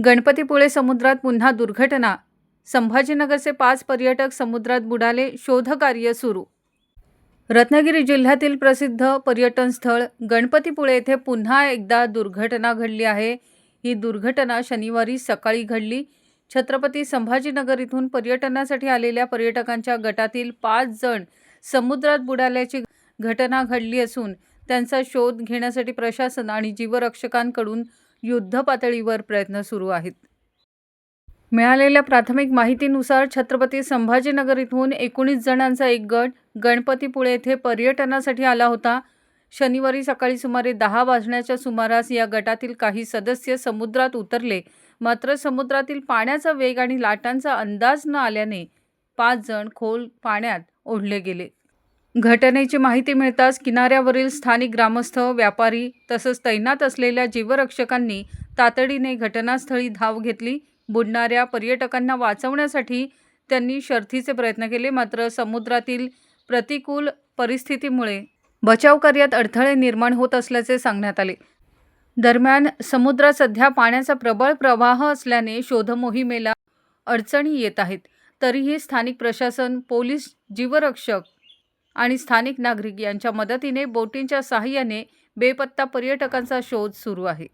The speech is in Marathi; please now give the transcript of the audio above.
गणपतीपुळे समुद्रात पुन्हा दुर्घटना. संभाजीनगरचे 5 पर्यटक समुद्रात बुडाले, शोधकार्य सुरू. रत्नागिरी जिल्ह्यातील प्रसिद्ध पर्यटन स्थळ गणपतीपुळे येथे पुन्हा एकदा दुर्घटना घडली आहे. ही दुर्घटना शनिवारी सकाळी घडली. छत्रपती संभाजीनगर इथून पर्यटनासाठी आलेल्या पर्यटकांच्या गटातील 5 जण समुद्रात बुडाल्याची घटना घडली असून त्यांचा शोध घेण्यासाठी प्रशासन आणि जीवरक्षकांकडून युद्धपातळीवर प्रयत्न सुरू आहेत. मिळालेल्या प्राथमिक माहितीनुसार छत्रपती संभाजीनगर इथून 19 जणांचा एक गट गणपतीपुळे येथे पर्यटनासाठी आला होता. शनिवारी सकाळी सुमारे 10 वाजण्याच्या सुमारास या गटातील काही सदस्य समुद्रात उतरले. मात्र समुद्रातील पाण्याचा वेग आणि लाटांचा अंदाज न आल्याने 5 जण खोल पाण्यात ओढले गेले. घटनेची माहिती मिळताच किनाऱ्यावरील स्थानिक ग्रामस्थ, व्यापारी तसंच तैनात असलेल्या जीवरक्षकांनी तातडीने घटनास्थळी धाव घेतली. बुडणाऱ्या पर्यटकांना वाचवण्यासाठी त्यांनी शर्थीचे प्रयत्न केले. मात्र समुद्रातील प्रतिकूल परिस्थितीमुळे बचाव कार्यात अडथळे निर्माण होत असल्याचे सांगण्यात आले. दरम्यान समुद्रात सध्या पाण्याचा प्रबळ प्रवाह असल्याने शोधमोहिमेला अडचणी येत आहेत. तरीही स्थानिक प्रशासन, पोलीस, जीवरक्षक आणि स्थानिक नागरिक यांच्या मदतीने बोटींच्या सहाय्याने बेपत्ता पर्यटकांचा शोध सुरू आहे.